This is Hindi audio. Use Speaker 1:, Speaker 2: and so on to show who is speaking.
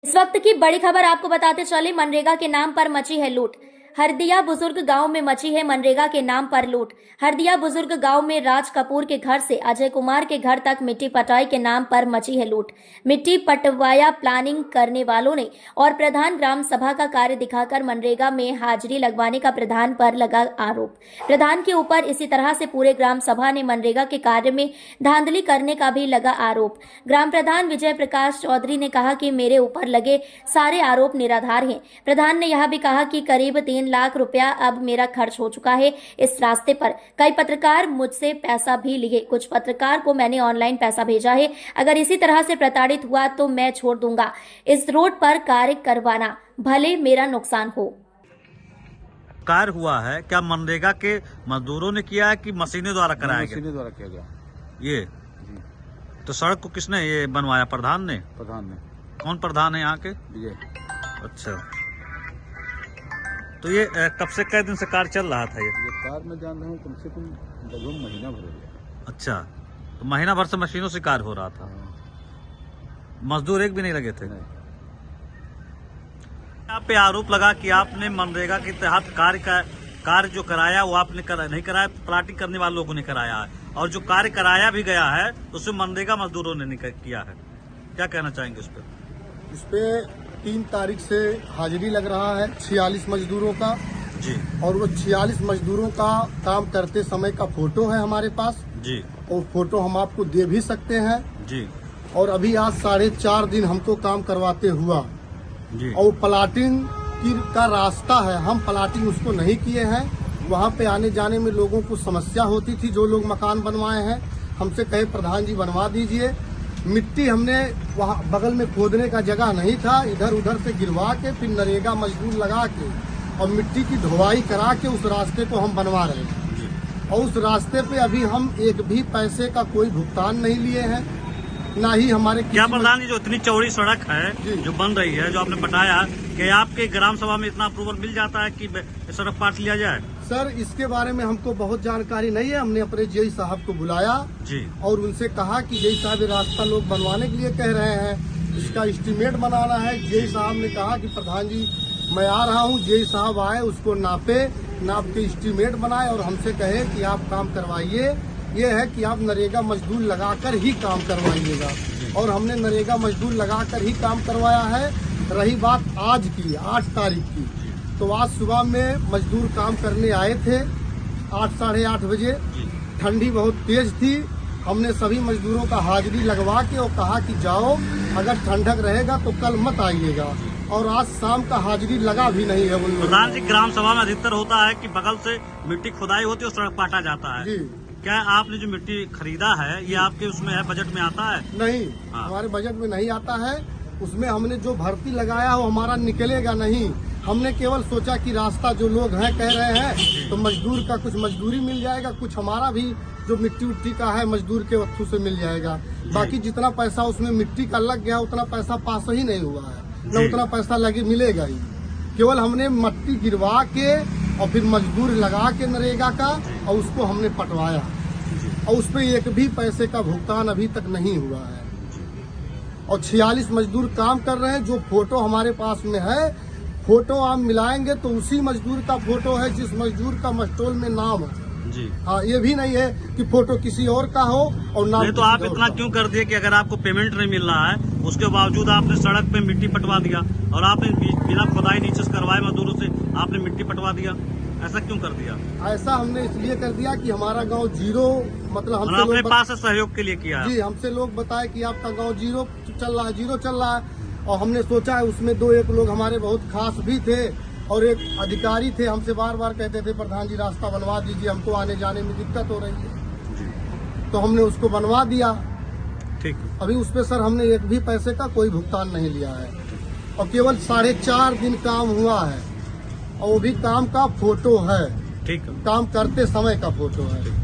Speaker 1: इस वक्त की बड़ी खबर आपको बताते चले, मनरेगा के नाम पर मची है लूट। हरदिया बुजुर्ग गांव में मची है मनरेगा के नाम पर लूट। हरदिया बुजुर्ग गांव में राज कपूर के घर से अजय कुमार के घर तक मिट्टी पटाई के नाम पर मची है लूट। मिट्टी पटवाया प्लानिंग करने वालों ने और प्रधान ग्राम सभा का कार्य दिखाकर मनरेगा में हाजिरी लगवाने का प्रधान पर लगा आरोप। प्रधान के ऊपर इसी तरह से पूरे ग्राम सभा ने मनरेगा के कार्य में धांधली करने का भी लगा आरोप। ग्राम प्रधान विजय प्रकाश चौधरी ने कहा कि मेरे ऊपर लगे सारे आरोप निराधार हैं। प्रधान ने यह भी कहा कि करीब 3 लाख रुपया अब मेरा खर्च हो चुका है इस रास्ते पर। कई पत्रकार मुझसे पैसा भी लिए, कुछ पत्रकार को मैंने ऑनलाइन पैसा भेजा है। अगर इसी तरह से प्रताड़ित हुआ तो मैं छोड़ दूंगा इस रोड पर कार्य करवाना, भले मेरा नुकसान हो।
Speaker 2: कार्य हुआ है क्या मनरेगा के मजदूरों ने किया है कि मशीनों द्वारा कराया गया?
Speaker 3: मशीनों द्वारा किया गया।
Speaker 2: ये
Speaker 3: जी,
Speaker 2: तो सड़क को किसने ये बनवाया? प्रधान ने?
Speaker 3: प्रधान ने।
Speaker 2: कौन प्रधान है यहाँ के?
Speaker 3: विजय।
Speaker 2: अच्छा, तो ये कब से कई दिन से कार्य चल रहा था? ये
Speaker 3: कार में जान रहा हूँ कम से कम लगभग महीना भर हो गया।
Speaker 2: अच्छा, तो महीना भर से मशीनों से कार्य हो रहा था। मजदूर एक भी नहीं लगे थे?
Speaker 3: नहीं।
Speaker 2: आप पे आरोप लगा कि आपने मनरेगा के तहत कार्य जो कराया वो आपने नहीं कराया, प्लाटिंग करने वाले लोगों ने कराया है, और जो कार्य कराया भी गया है उसमें मनरेगा मजदूरों ने नहीं किया है। क्या कहना चाहेंगे उस पर?
Speaker 4: इस पे 3 तारीख से हाजिरी लग रहा है 46 मजदूरों का
Speaker 2: जी।
Speaker 4: और वो 46 मजदूरों का काम करते समय का फोटो है हमारे पास
Speaker 2: जी।
Speaker 4: और फोटो हम आपको दे भी सकते हैं
Speaker 2: जी।
Speaker 4: और अभी आज 4.5 दिन हमको काम करवाते हुआ
Speaker 2: जी।
Speaker 4: और प्लाटिंग का रास्ता है, हम प्लाटिंग उसको नहीं किए हैं। वहाँ पे आने जाने में लोगों को समस्या होती थी। जो लोग मकान बनवाए हैं हमसे कहे प्रधान जी बनवा दीजिए। मिट्टी हमने वहाँ बगल में खोदने का जगह नहीं था, इधर उधर से गिरवा के फिर नरेगा मजदूर लगा के और मिट्टी की ढुवाई करा के उस रास्ते को हम बनवा रहे हैं। और उस रास्ते पे अभी हम एक भी पैसे का कोई भुगतान नहीं लिए हैं, ना ही हमारे
Speaker 2: क्या प्रधान जी, जो इतनी चौड़ी सड़क है जो बन रही है, जो आपने बताया कि आपके ग्राम सभा में इतना अप्रूवल मिल जाता है कि सड़क पाट लिया जाए?
Speaker 4: सर, इसके बारे में हमको बहुत जानकारी नहीं है। हमने अपने जेई साहब को बुलाया
Speaker 2: जी
Speaker 4: और उनसे कहा कि जेई साहब ये रास्ता लोग बनवाने के लिए कह रहे हैं, इसका एस्टीमेट बनाना है। जेई साहब ने कहा कि प्रधान जी मैं आ रहा हूँ। जेई साहब आए, उसको नाप के एस्टीमेट बनाए और हमसे कहे कि आप काम करवाइए। ये है कि आप नरेगा मजदूर लगाकर ही काम करवाइएगा, और हमने नरेगा मजदूर लगाकर ही काम करवाया है। रही बात आज की 8 तारीख की, तो आज सुबह में मजदूर काम करने आए थे 8 साढ़े 8 बजे। ठंडी बहुत तेज थी। हमने सभी मजदूरों का हाजिरी लगवा के और कहा कि जाओ, अगर ठंडक रहेगा तो कल मत आइएगा। और आज शाम का हाजिरी लगा भी नहीं है।
Speaker 2: प्रधान जी, ग्राम सभा में अधिकतर होता है कि बगल से मिट्टी खुदाई होती है और सड़क पाटा जाता है।
Speaker 4: जी,
Speaker 2: क्या आपने जो मिट्टी खरीदा है ये आपके उसमें है, बजट में आता है?
Speaker 4: नहीं,
Speaker 2: हाँ।
Speaker 4: हमारे बजट में नहीं आता है। उसमें हमने जो भर्ती लगाया वो हमारा निकलेगा नहीं। हमने केवल सोचा कि रास्ता जो लोग हैं कह रहे हैं तो मजदूर का कुछ मजदूरी मिल जाएगा, कुछ हमारा भी जो मिट्टी उट्टी का है मजदूर के वस्तु से मिल जाएगा। बाकी जितना पैसा उसमें मिट्टी का लग गया उतना पैसा पास ही नहीं हुआ है, न उतना पैसा लगे मिलेगा ही। केवल हमने मिट्टी गिरवा के और फिर मजदूर लगा के नरेगा का और उसको हमने पटवाया, और उस पर एक भी पैसे का भुगतान अभी तक नहीं हुआ है। और 46 मजदूर काम कर रहे हैं। जो फोटो हमारे पास में है, फोटो आप मिलाएंगे तो उसी मजदूर का फोटो है जिस मजदूर का मस्टोल में नाम है।
Speaker 2: जी।
Speaker 4: हाँ, ये भी नहीं है कि फोटो किसी और का हो और नाम
Speaker 2: नहीं, तो आप इतना क्यों कर दिए कि अगर आपको पेमेंट नहीं मिल रहा है उसके बावजूद आपने सड़क पे मिट्टी पटवा दिया और आपने बिना खुदाई नीचे से करवाए मजदूरों से आपने मिट्टी पटवा दिया? ऐसा क्यों कर दिया?
Speaker 4: ऐसा हमने इसलिए कर दिया कि हमारा गांव जीरो, मतलब हमसे
Speaker 2: अपने
Speaker 4: लोग
Speaker 2: पास से सहयोग के लिए किया है।
Speaker 4: जी, हमसे लोग बताए कि आपका गांव जीरो चल रहा है। और हमने सोचा है उसमें 2-1 लोग हमारे बहुत खास भी थे और एक अधिकारी थे। हमसे बार बार कहते थे प्रधान जी रास्ता बनवा दीजिए, हमको आने जाने में दिक्कत हो रही है। तो हमने उसको बनवा दिया।
Speaker 2: ठीक।
Speaker 4: अभी उस पे सर हमने एक भी पैसे का कोई भुगतान नहीं लिया है और केवल 4.5 दिन काम हुआ है, और वो भी काम का फोटो है।
Speaker 2: ठीक,
Speaker 4: काम करते समय का फोटो है।